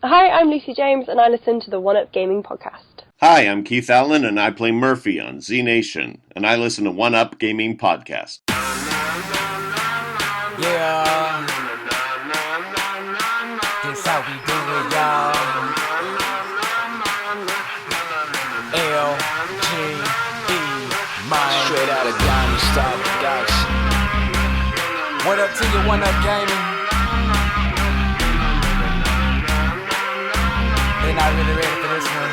Hi, I'm Lucy James, and I listen to the One Up Gaming podcast. Hi, I'm Keith Allen, and I play Murphy on Z Nation, and I listen to One Up Gaming podcast. Yeah, this how we do it, y'all. L-G-E, man. Straight out of Diamond Star Production. What up to you, One Up Gaming? They're not really ready for this one.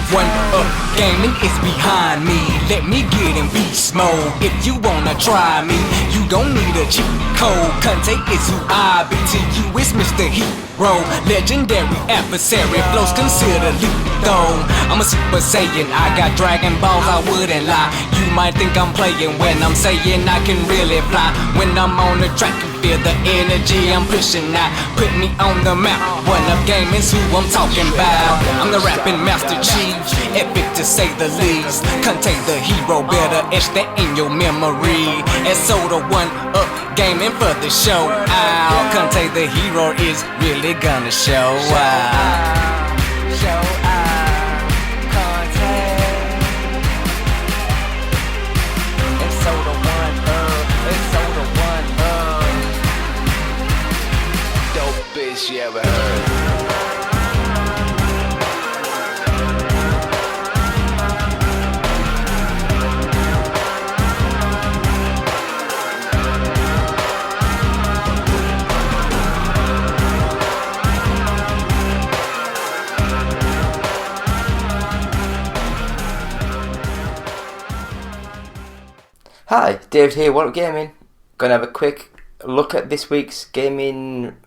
One Up Gaming is behind me. Let me get in beast mode. If you wanna try me, you don't need a cheat code. Conte is who I be. To you it's Mr. Hero, legendary adversary. Flows considered lethal. I'm a Super Saiyan, I got Dragon Balls, I wouldn't lie. You might think I'm playing when I'm saying I can really fly. When I'm on the track, you feel the energy I'm pushing out. Put me on the map. One Up Gaming's who I'm talking about. I'm the rapping Master Chief, epic to say the least. Contain the hero, better etch that in your memory. And so the One Up Gaming for the show out. Contain the hero is really gonna show out. Show out. Contain. And so the One Up. And so the One Up. Dope bitch you ever heard. Hi, David here, One Up Gaming. Gonna have a quick look at this week's gaming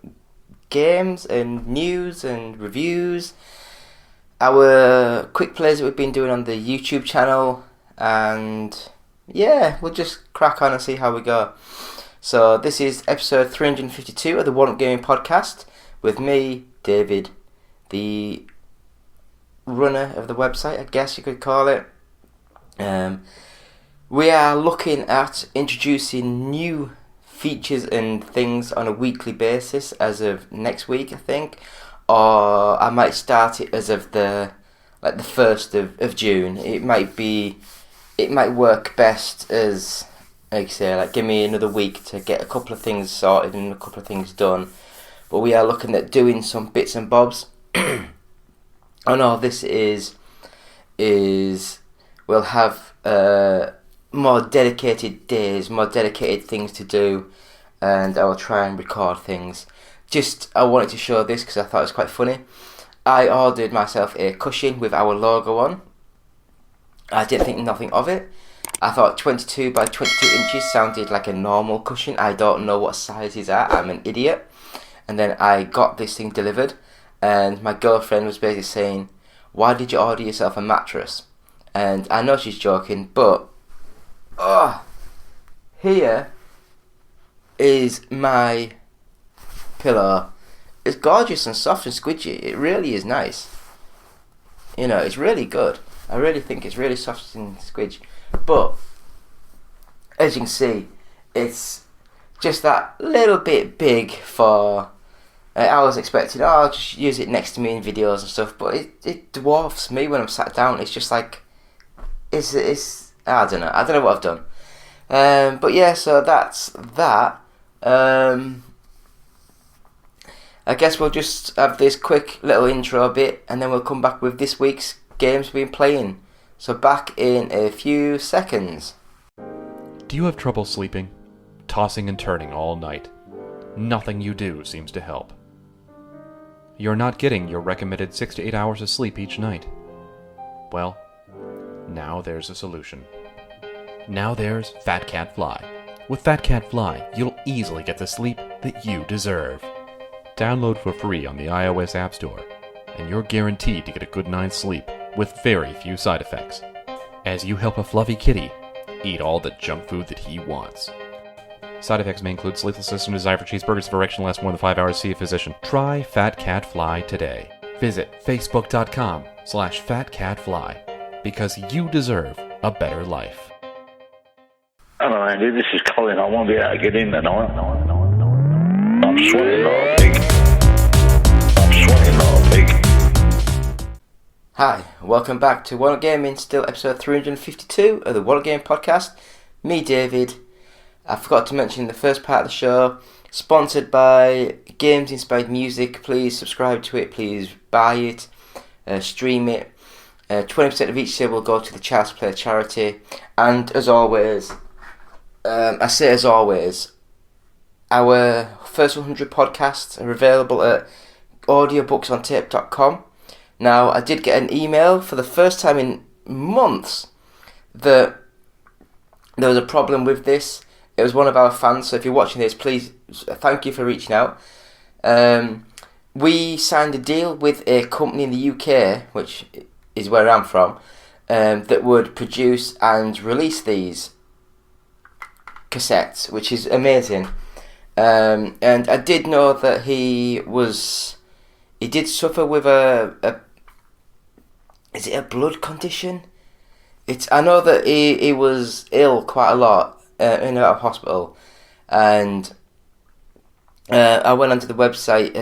games and news and reviews. Our quick plays that we've been doing on the YouTube channel, and yeah, we'll just crack on and see how we go. So this is episode 352 of the One Up Gaming podcast with me, David, the runner of the website, I guess you could call it. We are looking at introducing new features and things on a weekly basis as of next week, I think, or I might start it as of the 1st of June. It might work best as, like I say, like give me another week to get a couple of things sorted and a couple of things done. But we are looking at doing some bits and bobs. And all this is we'll have more dedicated days, more dedicated things to do, and I will try and record things. I wanted to show this because I thought it was quite funny. I ordered myself a cushion with our logo on. I didn't think nothing of it. I thought 22 by 22 inches sounded like a normal cushion. I don't know what sizes are, I'm an idiot. And then I got this thing delivered, and my girlfriend was basically saying, "Why did you order yourself a mattress?" And I know she's joking, but here is my pillow. It's gorgeous and soft and squidgy. It really is nice. You know, it's really good. I really think it's really soft and squidgy. But as you can see, it's just that little bit big for. I was expecting, I'll just use it next to me in videos and stuff, but it dwarfs me when I'm sat down. It's just like it's I don't know what I've done. But yeah, so that's that. I guess we'll just have this quick little intro bit, and then we'll come back with this week's games we've been playing. So back in a few seconds. Do you have trouble sleeping? Tossing and turning all night? Nothing you do seems to help. You're not getting your recommended 6 to 8 hours of sleep each night. Well, now there's a solution. Now there's Fat Cat Fly. With Fat Cat Fly, you'll easily get the sleep that you deserve. Download for free on the iOS App Store, and you're guaranteed to get a good night's sleep with very few side effects, as you help a fluffy kitty eat all the junk food that he wants. Side effects may include sleeplessness and desire for cheeseburgers. If erection lasts more than 5 hours, see a physician. Try Fat Cat Fly today. Visit facebook.com/fatcatfly, because you deserve a better life. Hello, Andy. This is Colin. I won't be able to get in tonight. I'm sweating like a pig. Hi, welcome back to One Up Gaming, still episode 352 of the One Up Gaming podcast. Me, David. I forgot to mention the first part of the show, sponsored by Games Inspired Music. Please subscribe to it, please buy it, stream it. 20% of each sale will go to the Child's Play charity. And as always, our first 100 podcasts are available at audiobooksontape.com. Now, I did get an email for the first time in months that there was a problem with this. It was one of our fans, so if you're watching this, please, thank you for reaching out. We signed a deal with a company in the UK, which is where I'm from, that would produce and release these cassettes, which is amazing. And I did know that he did suffer with is it a blood condition? I know that he was ill quite a lot in and out of hospital, and I went onto the website,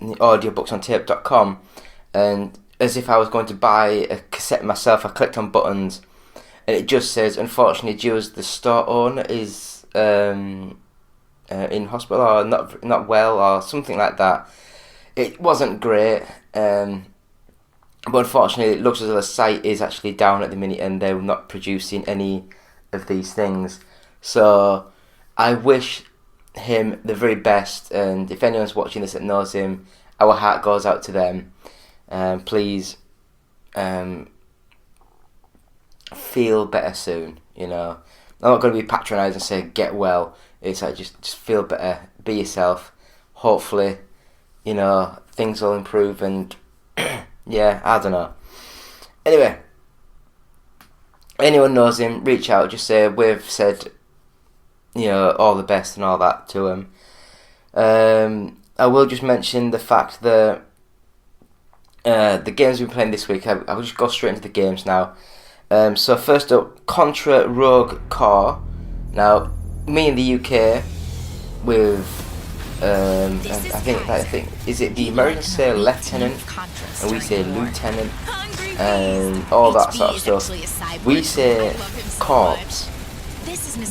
audiobooksontape.com, and as if I was going to buy a cassette myself, I clicked on buttons, and it just says, unfortunately, due as the store owner is in hospital or not well or something like that. It wasn't great. But unfortunately, it looks as though the site is actually down at the minute and they're not producing any of these things. So I wish him the very best, and if anyone's watching this that knows him, our heart goes out to them. Please feel better soon, you know. I'm not going to be patronising and say get well. It's like just feel better, be yourself. Hopefully, you know, things will improve and yeah, I don't know. Anyway, anyone knows him, reach out, just say we've said, you know, all the best and all that to him. I will just mention the fact that the games we've been playing this week, I will just go straight into the games now. So first up, Contra Rogue Core. Now, me in the UK with I think is it the Americans say lieutenant and we say lieutenant and all that sort of stuff. We say corpse.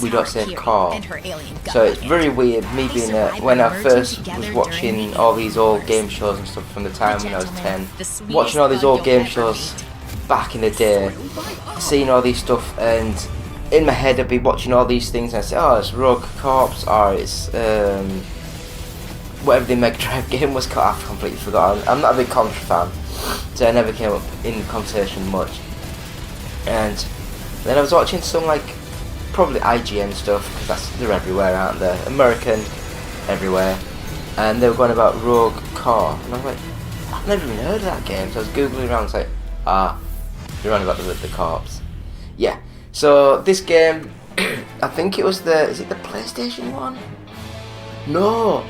We don't say core. So it's very weird. Me being when I first was watching all these old game shows and stuff from the time when I was 10, watching all these old game shows back in the day, seeing all these stuff, and in my head I'd be watching all these things and I'd say, oh, it's Rogue Corps, or it's whatever the Mega Drive game was called. I've completely forgotten. I'm not a big Contra fan, so I never came up in conversation much. And then I was watching some probably IGN stuff, because they're everywhere, aren't they? American, everywhere. And they were going about Rogue Core, and I was like, I've never even heard of that game. So I was googling around and it's like, you're on about the corpse. Yeah. So this game, I think it was is it the PlayStation one? No.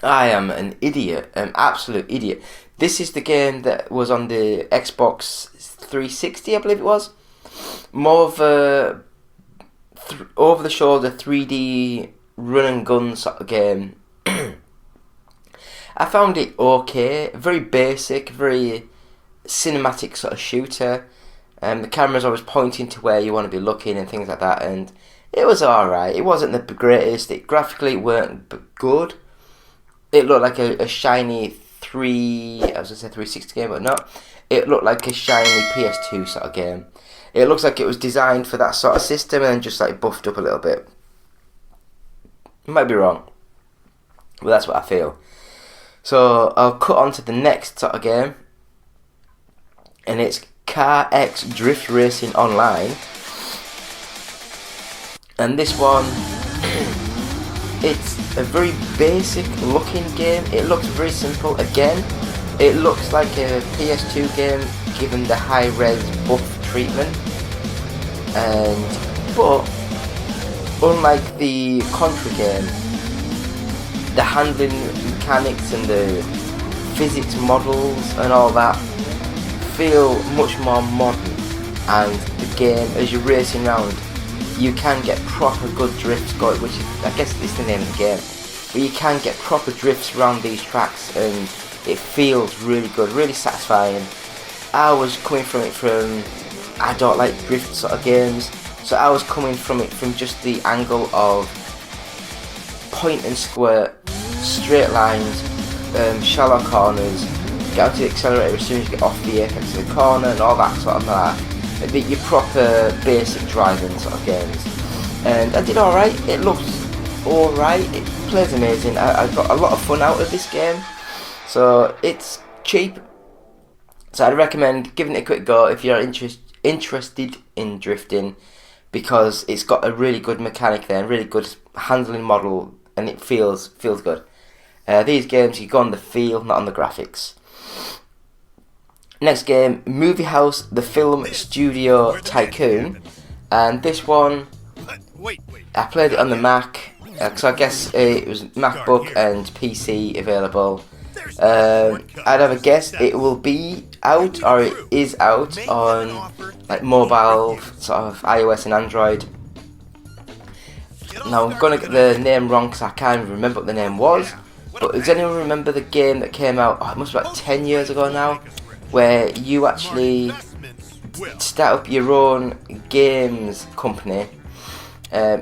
I am an idiot, an absolute idiot. This is the game that was on the Xbox 360, I believe it was. More of a over-the-shoulder 3D run and gun sort of game. I found it okay, very basic, very cinematic sort of shooter. The camera's always pointing to where you want to be looking and things like that, and it was alright. It wasn't the greatest. Graphically, it weren't good. It looked like a shiny 360 game, but not. It looked like a shiny PS2 sort of game. It looks like it was designed for that sort of system and just buffed up a little bit. Might be wrong, but that's what I feel. So I'll cut on to the next sort of game, and it's Car X Drift Racing Online. And this one, it's a very basic looking game. It looks very simple. Again, it looks like a PS2 game given the high res buff treatment. But unlike the Contra game, the handling mechanics and the physics models and all that feel much more modern, and the game, as you're racing around, you can get proper good drifts going, which is, I guess is the name of the game, but you can get proper drifts around these tracks, and It feels really good, really satisfying. I was coming from it I don't like drift sort of games, so I was coming from it from just the angle of point and squirt, straight lines, shallow corners, get onto the accelerator as soon as you get off the apex of the corner and all that sort of your proper basic driving sort of games. And I did alright, it looks alright, it plays amazing. I got a lot of fun out of this game, so it's cheap, so I'd recommend giving it a quick go if you're interested in drifting, because it's got a really good mechanic there and really good handling model, and it feels good. These games, you go on the feel, not on the graphics. Next game, Movie House, the Film Studio Tycoon, and this one I played it on the Mac, because I guess it was MacBook and PC available. I'd have a guess it will be out, or it is out on like mobile, sort of iOS and Android. Now I'm gonna get the name wrong because I can't even remember what the name was. But does anyone remember the game that came out? It must be about 10 years ago now, where you actually start up your own games company.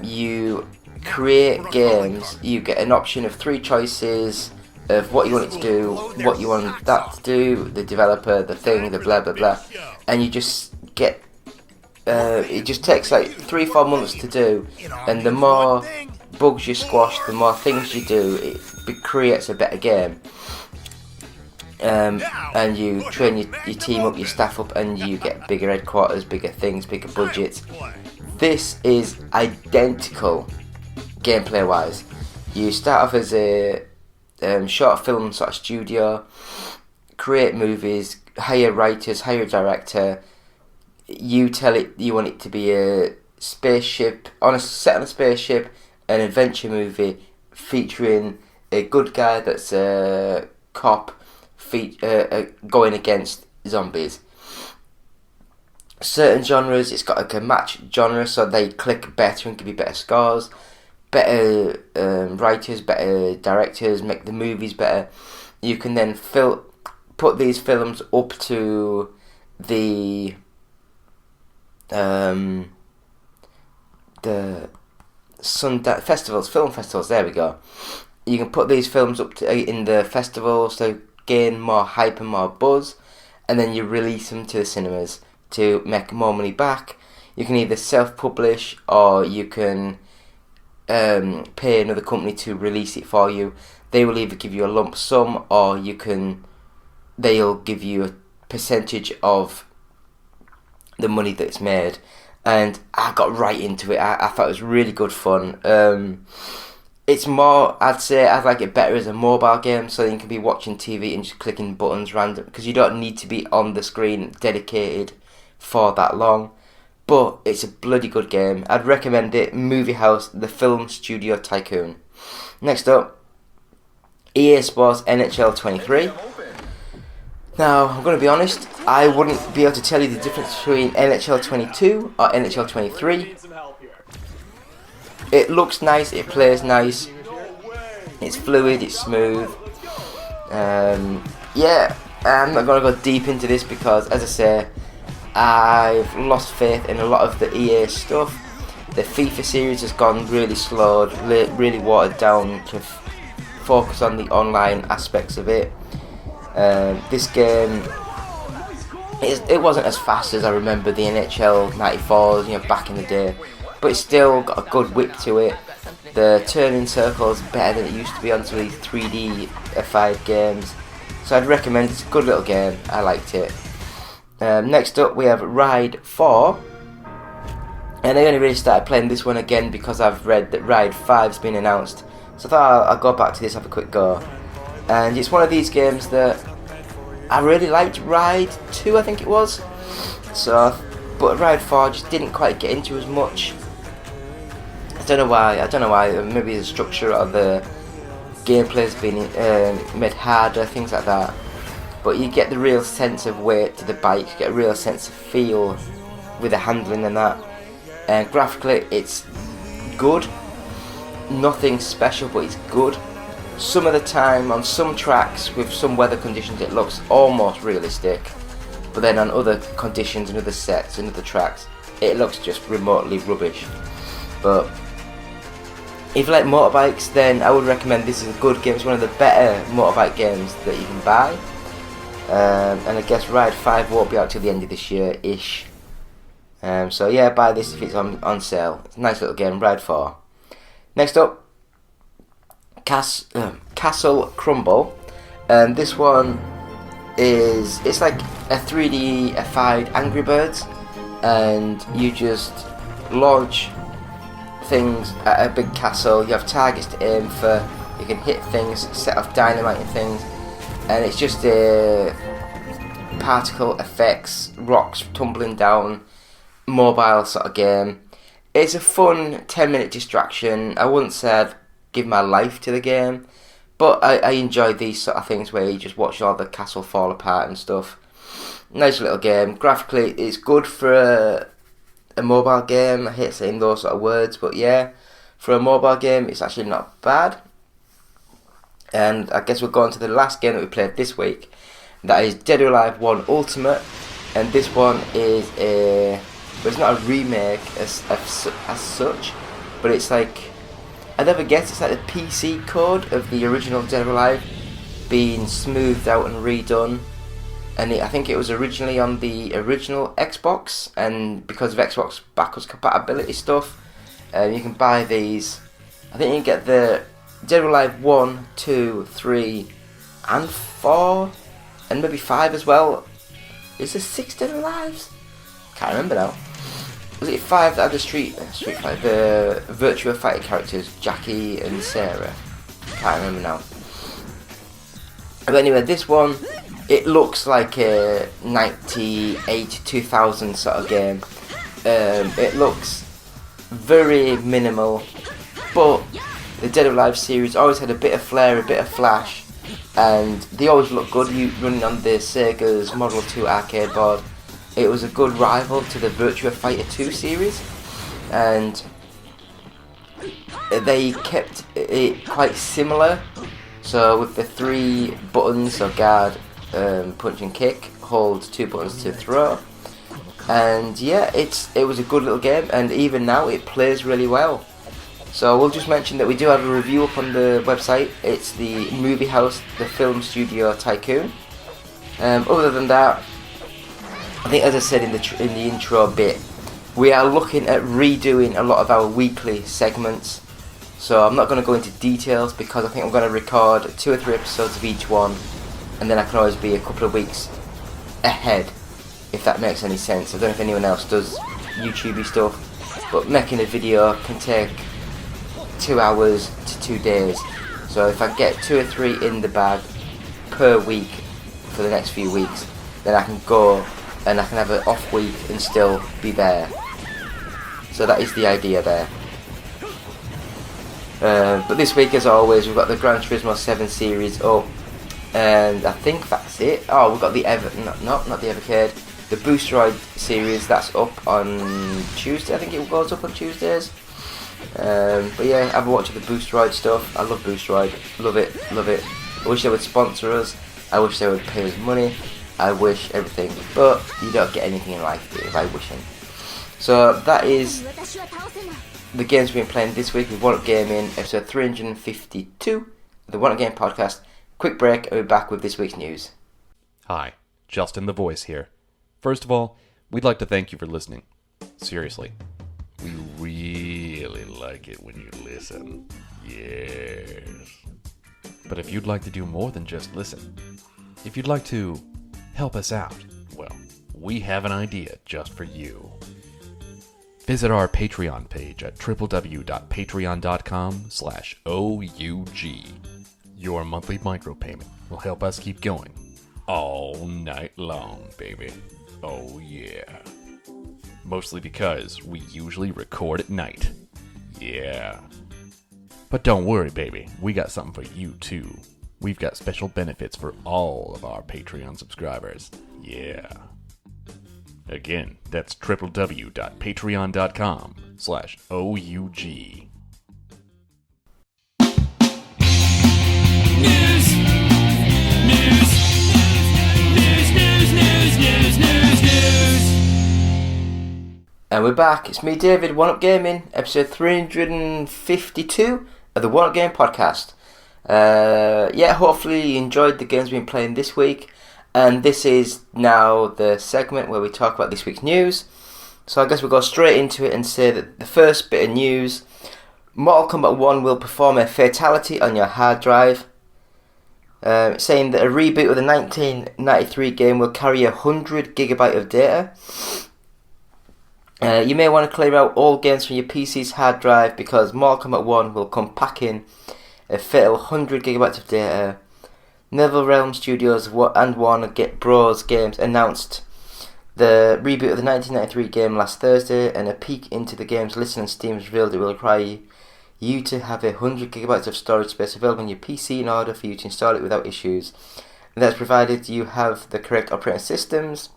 You create games. You get an option of 3 choices of what you want it to do, what you want that to do, the developer, the thing, the blah blah blah, and you just get. It just takes like 3-4 months to do, and the more bugs you squash, the more things you do, it creates a better game. And you train your team up, your staff up, and you get bigger headquarters, bigger things, bigger budgets. This is identical gameplay wise. You start off as a short film sort of studio, create movies, hire writers, hire a director. You tell it you want it to be a spaceship, set on a spaceship, an adventure movie featuring a good guy that's a cop going against zombies. Certain genres, it's got like a match genre, so they click better and give you better scores. Better writers, better directors, make the movies better. You can then put these films up to the Sundance festivals, film festivals. There we go. You can put these films up to in the festivals to gain more hype and more buzz, and then you release them to the cinemas to make more money back. You can either self-publish, or you can pay another company to release it for you. They will either give you a lump sum, or they'll give you a percentage of the money that's made. And I got right into it. I thought it was really good fun. It's more, I'd say I'd like it better as a mobile game, so you can be watching TV and just clicking buttons random, because you don't need to be on the screen dedicated for that long. But it's a bloody good game. I'd recommend it. Movie House, the Film Studio Tycoon. Next up, EA Sports NHL 23. Now, I'm going to be honest, I wouldn't be able to tell you the difference between NHL 22 or NHL 23. It looks nice, it plays nice, it's fluid, it's smooth. I'm not going to go deep into this because, as I say, I've lost faith in a lot of the EA stuff. The FIFA series has gone really slow, really watered down to focus on the online aspects of it. This game, it wasn't as fast as I remember the NHL 94s, back in the day, but it's still got a good whip to it. The turning circles better than it used to be on some of these 3D-ified games, so I'd recommend it. It's a good little game. I liked it. Next up, we have Ride 4, and I only really started playing this one again because I've read that Ride 5's been announced, so I thought I'll go back to this, have a quick go. And it's one of these games that I really liked. Ride 2, I think it was. But Ride 4 just didn't quite get into as much. I don't know why. Maybe the structure of the gameplay's been made harder, things like that. But you get the real sense of weight to the bike. You get a real sense of feel with the handling and that. And graphically, it's good. Nothing special, but it's good. some of the time on some tracks with some weather conditions it looks almost realistic, but then on other conditions and other sets and other tracks it looks just remotely rubbish. But if you like motorbikes, then I would recommend this is a good game. It's one of the better motorbike games that you can buy. And I guess Ride 5 won't be out till the end of this year-ish. So yeah, buy this if it's on sale. It's a nice little game, Ride 4. Next up, Castle Crumble. This one it's like a 3D-ified Angry Birds, and you just launch things at a big castle. You have targets to aim for, you can hit things, set off dynamite and things, and it's just particle effects, rocks tumbling down, mobile sort of game. It's a fun 10-minute distraction. I wouldn't say I'd give my life to the game, but I enjoy these sort of things where you just watch all the castle fall apart and stuff. Nice little game. Graphically, it's good for a mobile game. I hate saying those sort of words, but yeah, for a mobile game, it's actually not bad. And I guess we'll go on to the last game that we played this week. That is Dead or Alive 1 Ultimate, and this one is but it's not a remake as such, but it's like, I never guess, it's like the PC code of the original Dead or Alive being smoothed out and redone. And I think it was originally on the original Xbox, and because of Xbox backwards compatibility stuff, you can buy these. I think you can get the Dead or Alive 1, 2, 3 and 4 and maybe 5 as well. Is there 6 Dead or Alives? Can't remember now. Was it 5 that had the Street Fighter, the Virtua Fighter characters, Jackie and Sarah? Can't remember now. But anyway, this one, it looks like a 98-2000 sort of game. It looks very minimal, but the Dead or Alive series always had a bit of flair, a bit of flash, and they always look good. You running on the Sega's Model 2 arcade board. It was a good rival to the Virtua Fighter 2 series, and they kept it quite similar. So with the 3 buttons, so guard, punch and kick, hold 2 buttons to throw, and yeah, it was a good little game, and even now it plays really well. So we'll just mention that we do have a review up on the website. It's the Movie House, the Film Studio Tycoon. Other than that, I think, as I said in the intro bit, we are looking at redoing a lot of our weekly segments. So I'm not going to go into details because I think I'm going to record 2 or 3 episodes of each one, and then I can always be a couple of weeks ahead, if that makes any sense. I don't know if anyone else does YouTubey stuff, but making a video can take 2 hours to 2 days. So if I get 2 or 3 in the bag per week for the next few weeks, then I can go and I can have an off week and still be there. So that is the idea there. But this week, as always, we've got the Gran Turismo 7 series up, and I think that's it. Oh, we've got the not the Evercade, the Boosteroid series, that's up on Tuesday. I think it goes up on Tuesdays. But yeah, have a watch of the Boosteroid stuff. I love Boosteroid, love it. I wish they would sponsor us. I wish they would pay us money. I wish everything, but you don't get anything in life by wishing. So that is the games we've been playing this week with One Up Gaming, episode 352 of the One Up Game podcast. Quick break, and we're back with this week's news. Hi, Justin the Voice here. First of all, we'd like to thank you for listening. Seriously. We really like it when you listen. Yes. But if you'd like to do more than just listen, if you'd like to help us out, well, we have an idea just for you. Visit our Patreon page at www.patreon.com/OUG. Your monthly micropayment will help us keep going all night long, baby. Oh yeah. Mostly because we usually record at night. Yeah. But don't worry, baby. We got something for you, too. We've got special benefits for all of our Patreon subscribers. Yeah. Again, that's www.patreon.com/OUG. And we're back. It's me, David, One Up Gaming, episode 352 of the One Up Game podcast. Hopefully you enjoyed the games we've been playing this week. And this is now the segment where we talk about this week's news. So I guess we'll go straight into it and say that the first bit of news, Mortal Kombat 1 will perform a fatality on your hard drive. Saying that a reboot of the 1993 game will carry 100 gigabyte of data. You may want to clear out all games from your PC's hard drive because Mortal Kombat 1 will come packing a fatal 100 gigabytes of data. NetherRealm Studios and Warner Bros. Games announced the reboot of the 1993 game last Thursday, and a peek into the game's list on Steam revealed it will require you to have 100 gigabytes of storage space available on your PC in order for you to install it without issues. And that's provided you have the correct operating systems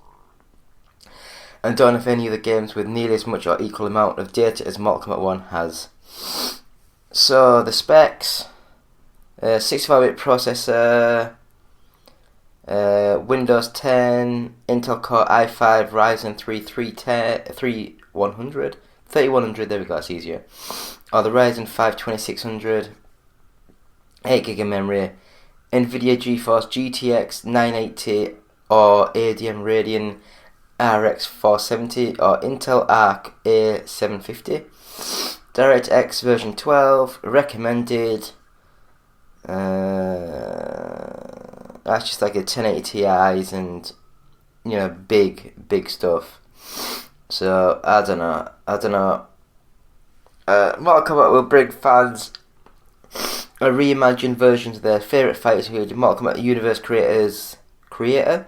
and don't have any of the games with nearly as much or equal amount of data as Mortal Kombat 1 has. So the specs, 65-bit processor, Windows 10, Intel Core i5, Ryzen 3 3100, there we go, it's easier. Or the Ryzen 5 2600, 8GB of memory, NVIDIA GeForce GTX 980 or AMD Radeon RX 470 or Intel Arc A750. DirectX version 12 recommended. That's just like a 1080 Ti's and big stuff. So I don't know. Mortal Kombat will bring fans a reimagined versions of their favourite fighters, who are Mortal Kombat Universe creator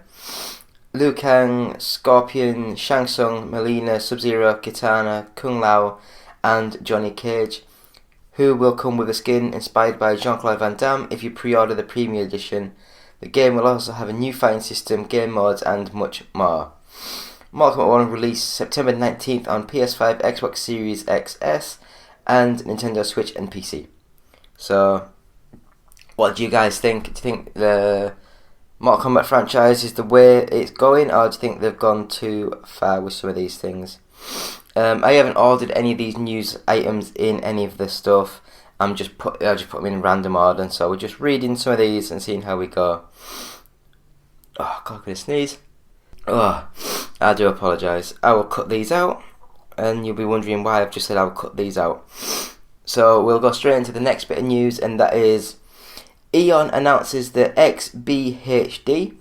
Liu Kang, Scorpion, Shang Tsung, Melina, Sub-Zero, Kitana, Kung Lao, and Johnny Cage, who will come with a skin inspired by Jean-Claude Van Damme if you pre-order the Premium Edition. The game will also have a new fighting system, game modes, and much more. Mortal Kombat 1 released September 19th on PS5, Xbox Series XS, and Nintendo Switch and PC. So, what do you guys think? Do you think the Mortal Kombat franchise is the way it's going, or do you think they've gone too far with some of these things? I haven't ordered any of these news items in any of this stuff. I just put them in random order, and so we're just reading some of these and seeing how we go. Oh God, I'm gonna sneeze. Oh, I do apologise. I will cut these out, and you'll be wondering why I've just said I'll cut these out. So we'll go straight into the next bit of news, and that is Eon announces the XBHD,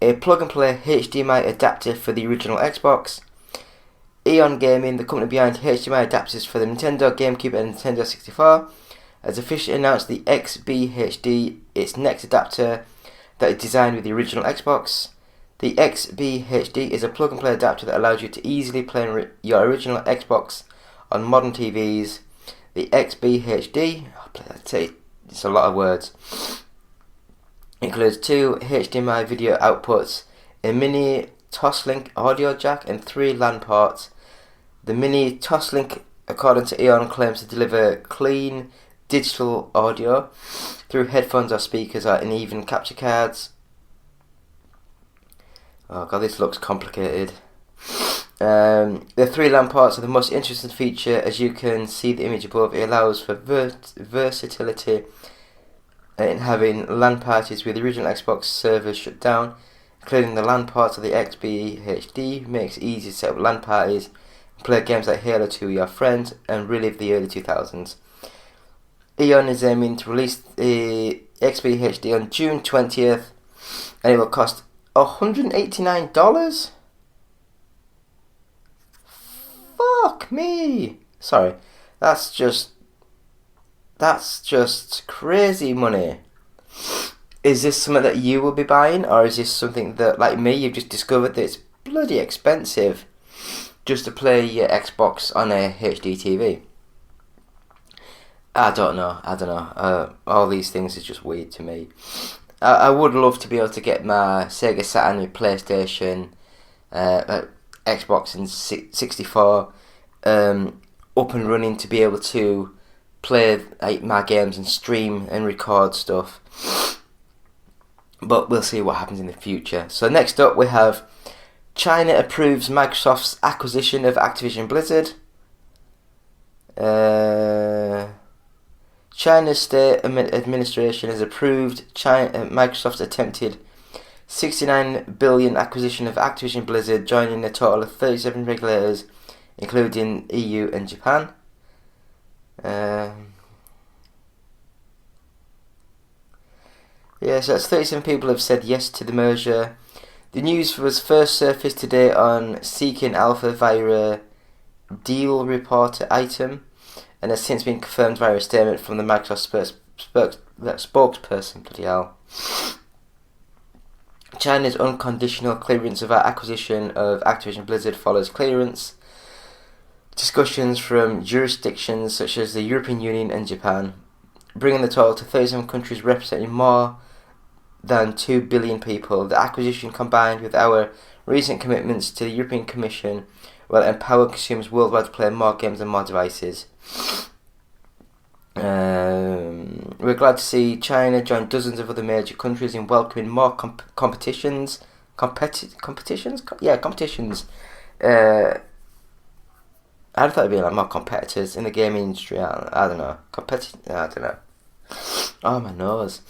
a plug-and-play HDMI adapter for the original Xbox. Eon Gaming, the company behind HDMI adapters for the Nintendo, GameCube and Nintendo 64, has officially announced the XBHD, its next adapter that is designed with the original Xbox. The XBHD is a plug-and-play adapter that allows you to easily play your original Xbox on modern TVs. The XBHD, it's a lot of words, includes 2 HDMI video outputs, a mini Toslink audio jack, and 3 LAN ports. The mini Toslink, according to Eon, claims to deliver clean digital audio through headphones or speakers or even capture cards. Oh God, this looks complicated. The 3 LAN ports are the most interesting feature. As you can see the image above, it allows for versatility in having LAN parties with the original Xbox servers shut down. Including the LAN ports of the XBHD makes it easy to set up LAN parties, play games like Halo 2 with your friends, and relive the early 2000s. Eon is aiming to release the XBHD on June 20th, and it will cost $189? Fuck me! Sorry, that's just crazy money. Is this something that you will be buying, or is this something that, like me, you've just discovered that it's bloody expensive just to play your Xbox on a HD TV? I don't know. All these things is just weird to me. I would love to be able to get my Sega Saturn, my PlayStation, Xbox and 64 up and running to be able to play my games and stream and record stuff. But we'll see what happens in the future. So next up we have China approves Microsoft's acquisition of Activision Blizzard. China's state administration has approved Microsoft's attempted $69 billion acquisition of Activision Blizzard, joining a total of 37 regulators, including EU and Japan. So that's 37 people have said yes to the merger. The news was first surfaced today on Seeking Alpha via a deal reporter item, and has since been confirmed via a statement from the Microsoft spokesperson. Bloody hell. China's unconditional clearance of our acquisition of Activision Blizzard follows clearance discussions from jurisdictions such as the European Union and Japan, bringing the total to 37 countries representing more than 2 billion people. The acquisition, combined with our recent commitments to the European Commission, will empower consumers worldwide to play more games on more devices. We're glad to see China join dozens of other major countries in welcoming more competitions. Competitions. I thought it'd be like more competitors in the gaming industry. I don't know. I don't know. Oh, my nose.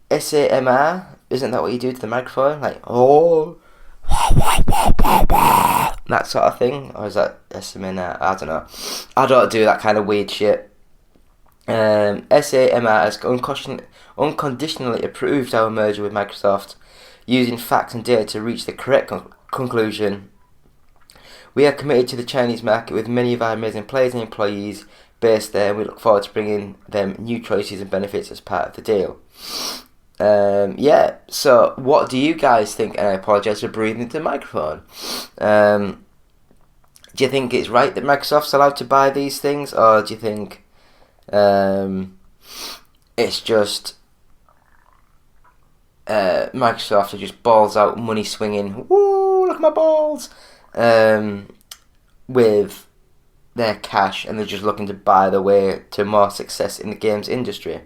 SAMR, isn't that what you do to the microphone? Like, oh, that sort of thing? Or is that SMR? I don't know. I don't do that kind of weird shit. SAMR has unconditionally approved our merger with Microsoft, using facts and data to reach the correct conclusion. We are committed to the Chinese market with many of our amazing players and employees based there, and we look forward to bringing them new choices and benefits as part of the deal. So what do you guys think? And I apologise for breathing into the microphone. Do you think it's right that Microsoft's allowed to buy these things, or do you think it's just Microsoft are just balls out, money swinging, woo, look at my balls, with their cash, and they're just looking to buy their way to more success in the games industry?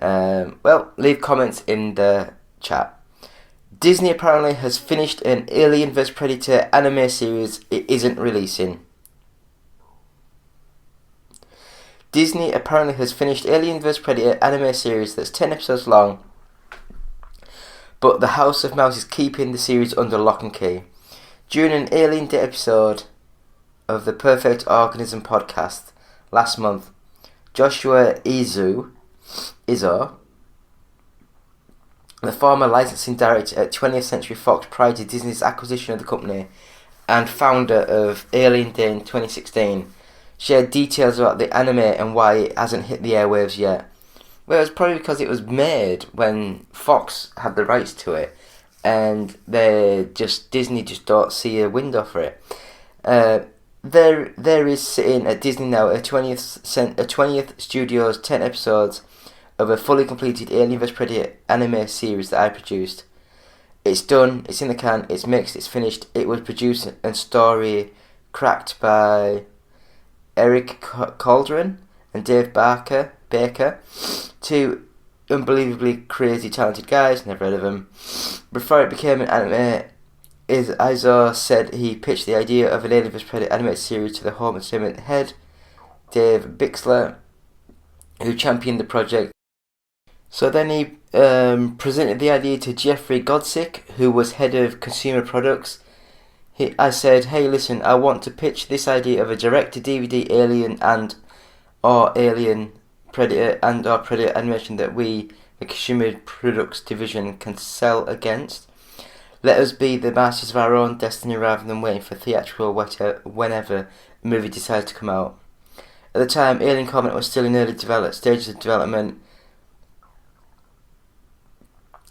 Well, leave comments in the chat. Disney apparently has finished an Alien vs Predator anime series it isn't releasing. Disney apparently has finished Alien vs Predator anime series that's 10 episodes long, but the House of Mouse is keeping the series under lock and key. During an Alien Day episode of the Perfect Organism podcast last month, Joshua Izzo, the former licensing director at 20th Century Fox prior to Disney's acquisition of the company and founder of Alien Day in 2016, shared details about the anime and why it hasn't hit the airwaves yet. Well, it's probably because it was made when Fox had the rights to it, and Disney just don't see a window for it. There is sitting at Disney now a 20th Studios 10 episodes of a fully completed Alien vs Predator anime series that I produced. It's done, it's in the can, it's mixed, it's finished. It was produced and story cracked by Eric Cauldron and Dave Baker, two unbelievably crazy talented guys, never heard of them. Before it became an anime, Izzo said he pitched the idea of an Alien vs Predator animated series to the home entertainment head, Dave Bixler, who championed the project. So then he presented the idea to Jeffrey Godsick, who was head of consumer products. I said, hey, listen, I want to pitch this idea of a direct-to-DVD Alien or Alien Predator or Predator animation that we, the consumer products division, can sell against. Let us be the masters of our own destiny rather than waiting for theatrical whenever a movie decides to come out. At the time, Alien Covenant was still in early stages of development.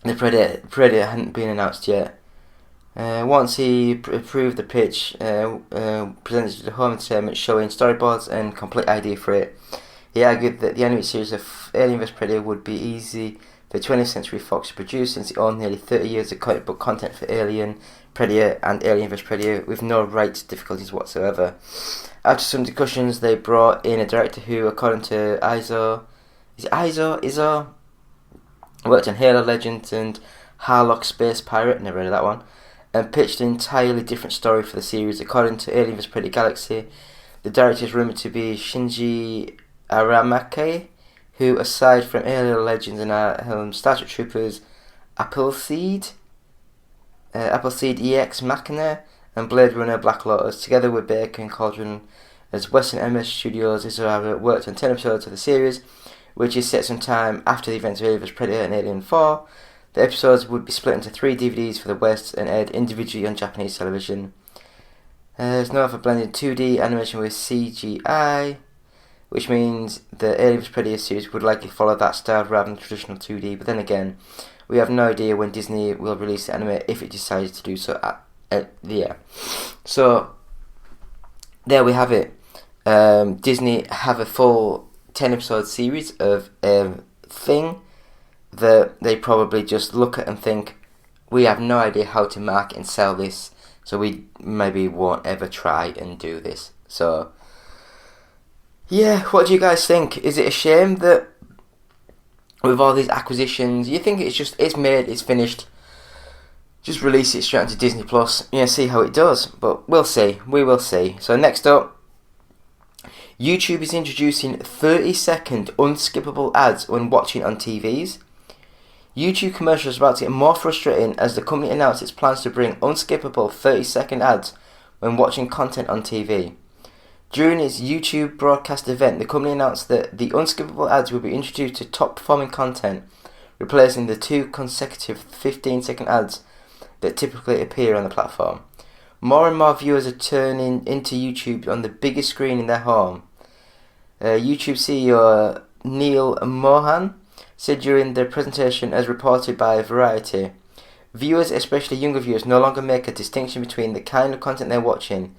The Predator hadn't been announced yet. Once he approved the pitch, presented to the home entertainment, showing storyboards and complete idea for it, he argued that the animated series of Alien vs Predator would be easy for 20th Century Fox to produce, since it owned nearly 30 years of comic book content for Alien, Predator and Alien vs Predator with no rights difficulties whatsoever. After some discussions, they brought in a director who, according to Izzo, worked on Halo Legends and Harlock Space Pirate, never heard of that one, and pitched an entirely different story for the series. According to Alien vs Predator Galaxy, the director is rumoured to be Shinji Aramaki, who, aside from Alien Legends and Star Trek Troopers, Appleseed EX Machina, and Blade Runner Black Lotus, together with Baker and Cauldron as Western MS Studios, Israel worked on 10 episodes of the series, which is set some time after the events of Alien vs Predator and Alien 4. The episodes would be split into 3 DVDs for the West and aired individually on Japanese television. There's no other blended 2D animation with CGI, which means the Alien vs Predator series would likely follow that style rather than traditional 2D, but then again, we have no idea when Disney will release the anime if it decides to do so at the year. So, there we have it. Disney have a full 10 episode series of thing that they probably just look at and think, we have no idea how to market and sell this, so we maybe won't ever try and do this. So, yeah, what do you guys think? Is it a shame that with all these acquisitions, you think it's made, it's finished, just release it straight onto Disney Plus, see how it does, but we'll see, we will see. So next up, YouTube is introducing 30-second unskippable ads when watching on TVs. YouTube commercials are about to get more frustrating as the company announced its plans to bring unskippable 30-second ads when watching content on TV. During its YouTube broadcast event, the company announced that the unskippable ads will be introduced to top-performing content, replacing the 2 consecutive 15-second ads that typically appear on the platform. More and more viewers are turning into YouTube on the biggest screen in their home. YouTube CEO Neil Mohan said during the presentation, as reported by Variety, viewers, especially younger viewers, no longer make a distinction between the kind of content they're watching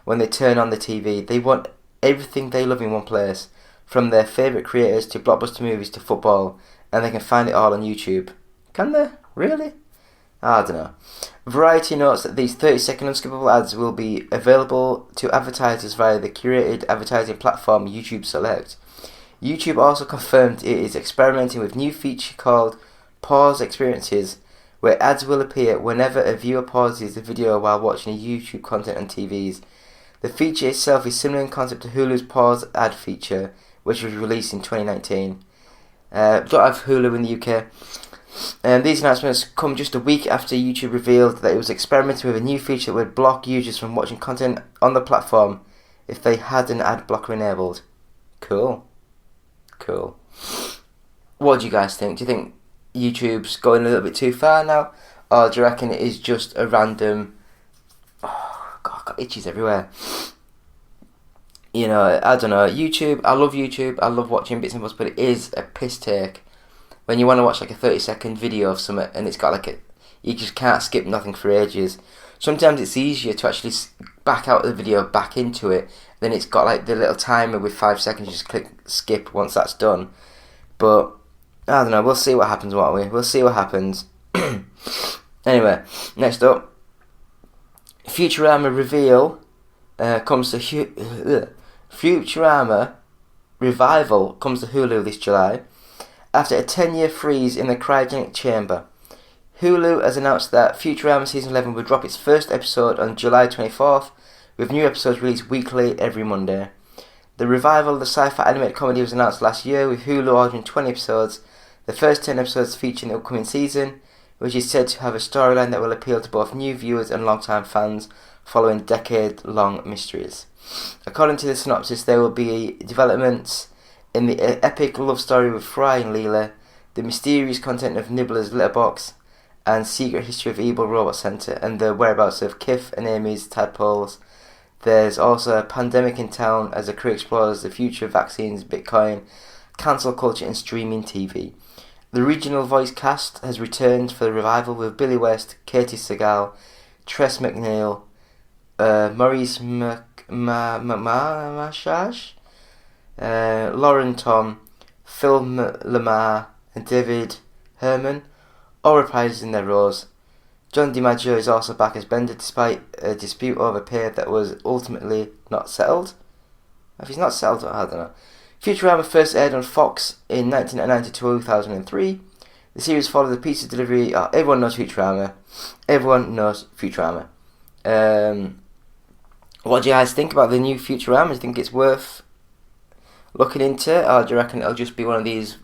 when they turn on the TV. They want everything they love in one place, from their favourite creators to blockbuster movies to football, and they can find it all on YouTube. Can they? Really? I don't know. Variety notes that these 30-second unskippable ads will be available to advertisers via the curated advertising platform YouTube Select. YouTube also confirmed it is experimenting with a new feature called Pause Experiences, where ads will appear whenever a viewer pauses the video while watching YouTube content on TVs. The feature itself is similar in concept to Hulu's Pause ad feature, which was released in 2019. Don't have Hulu in the UK. These announcements come just a week after YouTube revealed that it was experimenting with a new feature that would block users from watching content on the platform if they had an ad blocker enabled. Cool. What do you guys think? Do you think YouTube's going a little bit too far now? Or do you reckon it is just a random... Oh, God, I've got itches everywhere. I don't know. YouTube, I love YouTube. I love watching bits and bobs, but it is a piss take when you want to watch like a 30-second video of something and it's got you just can't skip nothing for ages. Sometimes it's easier to actually back out of the video, back into it, then it's got like the little timer with 5 seconds, you just click skip once that's done. But, I don't know, we'll see what happens, won't we? We'll see what happens. Anyway, next up, Futurama reveal comes to Futurama revival comes to Hulu this July. After a 10-year freeze in the cryogenic chamber, Hulu has announced that Futurama Season 11 will drop its first episode on July 24th, with new episodes released weekly every Monday. The revival of the sci-fi animated comedy was announced last year, with Hulu ordering 20 episodes, the first 10 episodes featuring the upcoming season, which is said to have a storyline that will appeal to both new viewers and long-time fans, following decade-long mysteries. According to the synopsis, there will be developments in the epic love story with Fry and Leela, the mysterious content of Nibbler's Letterbox, and secret history of Evil Robot Center, and the whereabouts of Kif and Amy's tadpoles. There's also a pandemic in town as the crew explores the future of vaccines, Bitcoin, cancel culture, and streaming TV. The regional voice cast has returned for the revival with Billy West, Katie Segal, Tress MacNeille, Maurice Mashaj, Lauren Tom, Phil Lamar, and David Herman, all reprised in their roles. John DiMaggio is also back as Bender despite a dispute over pay that was ultimately not settled. If he's not settled, I don't know. Futurama first aired on Fox in 1999 to 2003. The series follows the pizza delivery. Everyone knows Futurama. Everyone knows Futurama. What do you guys think about the new Futurama? Do you think it's worth looking into, or do you reckon it'll just be one of these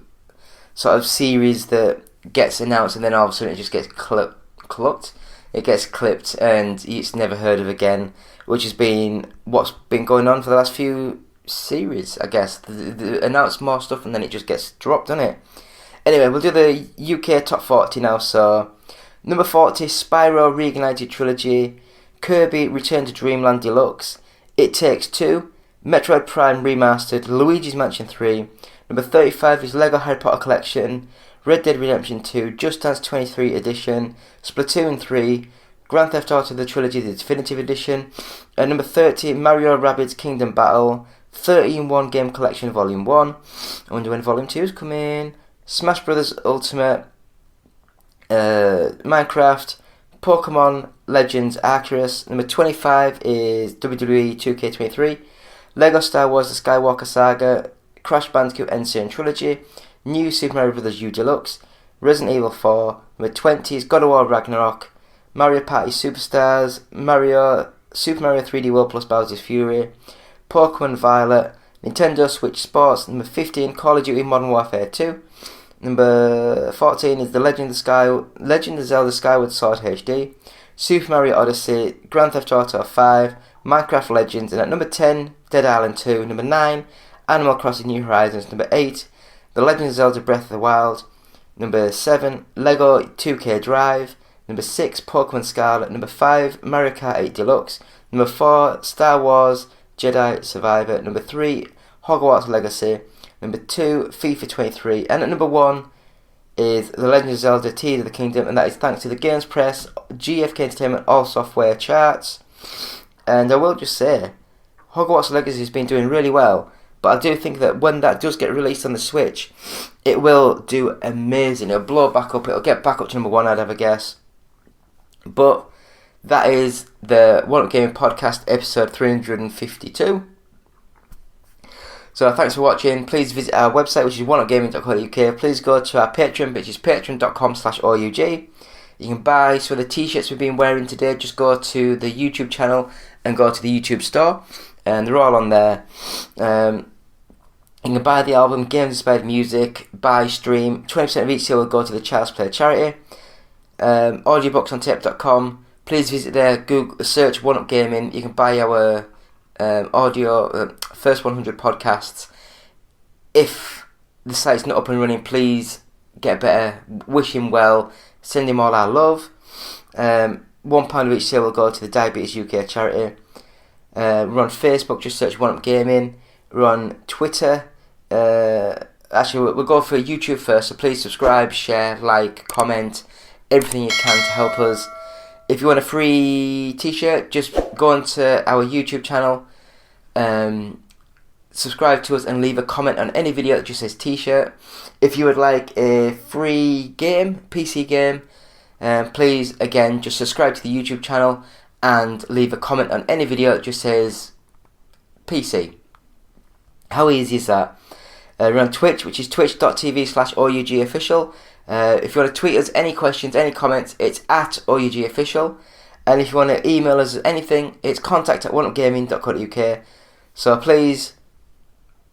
sort of series that gets announced and then all of a sudden it just gets clipped? It gets clipped and it's never heard of again, which has been what's been going on for the last few series, I guess. They announce more stuff and then it just gets dropped, doesn't it? Anyway, we'll do the UK top 40 now. So, number 40, Spyro Reignited Trilogy, Kirby Return to Dreamland Deluxe, It Takes Two, Metroid Prime Remastered, Luigi's Mansion 3. Number 35 is Lego Harry Potter Collection, Red Dead Redemption 2, Just Dance 23 Edition, Splatoon 3, Grand Theft Auto The Trilogy The Definitive Edition, and number 30, Mario Rabbids Kingdom Battle, 30-in-1 Game Collection Volume 1. I wonder when Volume 2 is coming. Smash Brothers Ultimate, Minecraft, Pokemon Legends Arceus. Number 25 is WWE 2K23, Lego Star Wars The Skywalker Saga, Crash Bandicoot N. Sane Trilogy, New Super Mario Bros. U Deluxe, Resident Evil 4. Number 20 is God of War Ragnarok, Mario Party Superstars, Super Mario 3D World plus Bowser's Fury, Pokemon Violet, Nintendo Switch Sports. Number 15, Call of Duty Modern Warfare 2. Number 14 is The Legend of Zelda Skyward Sword HD, Super Mario Odyssey, Grand Theft Auto 5, Minecraft Legends, and at number 10, Dead Island 2. Number 9, Animal Crossing New Horizons. Number 8, The Legend of Zelda Breath of the Wild. Number 7, Lego 2K Drive. Number 6, Pokemon Scarlet. Number 5, Mario Kart 8 Deluxe. Number 4, Star Wars Jedi Survivor. Number 3, Hogwarts Legacy. Number 2, FIFA 23. And at number 1 is The Legend of Zelda Tears of the Kingdom, and that is thanks to the Games Press, GFK Entertainment, All Software charts. And I will just say, Hogwarts Legacy has been doing really well, but I do think that when that does get released on the Switch, it will do amazing. It'll blow back up, it'll get back up to number 1, I'd have a guess. But that is the One Up Gaming Podcast, episode 352. So thanks for watching. Please visit our website, which is oneupgaming.co.uk. Please go to our Patreon, which is patreon.com/OUG. You can buy some of the t-shirts we've been wearing today. Just go to the YouTube channel and go to the YouTube store, and they're all on there. You can buy the album Games Inspired Music, buy, stream. 20% of each sale will go to the Child's Play charity. Audiobooksontape.com. Please visit there, Google, search One Up Gaming. You can buy our audio first 100 podcasts. If the site's not up and running, please get better. Wish him well. Send him all our love. £1 of each sale will go to the Diabetes UK charity. We're on Facebook, just search One Up Gaming. We're on Twitter. Actually, we'll go for YouTube first, so please subscribe, share, like, comment, everything you can to help us. If you want a free t-shirt, just go onto our YouTube channel, subscribe to us and leave a comment on any video that just says t-shirt. If you would like a free game, PC game, please again just subscribe to the YouTube channel and leave a comment on any video that just says PC. How easy is that? We're on Twitch, which is twitch.tv/OUGofficial. If you want to tweet us any questions, any comments, it's at OUGofficial. And if you want to email us anything, it's contact@oneupgaming.co.uk. So please,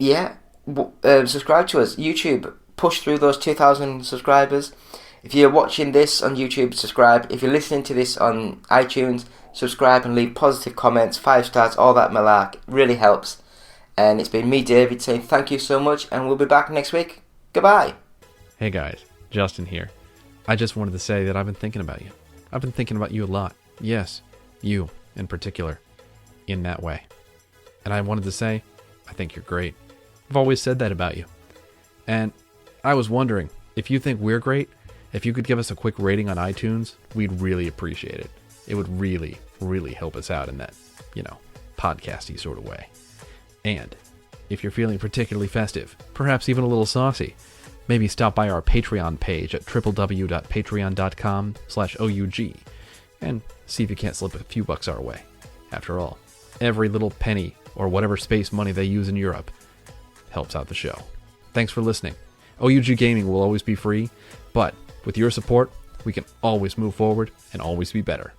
subscribe to us. YouTube, push through those 2,000 subscribers. If you're watching this on YouTube, subscribe. If you're listening to this on iTunes, subscribe and leave positive comments, 5 stars, all that malark. Really helps. And it's been me, David, saying thank you so much, and we'll be back next week. Goodbye. Hey guys, Justin here. I just wanted to say that I've been thinking about you. I've been thinking about you a lot. Yes, you in particular, in that way. And I wanted to say, I think you're great. I've always said that about you. And I was wondering, if you think we're great, if you could give us a quick rating on iTunes, we'd really appreciate it. It would really, really help us out in that, podcasty sort of way. And if you're feeling particularly festive, perhaps even a little saucy, maybe stop by our Patreon page at www.patreon.com/OUG and see if you can't slip a few bucks our way. After all, every little penny or whatever space money they use in Europe helps out the show. Thanks for listening. OUG Gaming will always be free, but With your support, we can always move forward and always be better.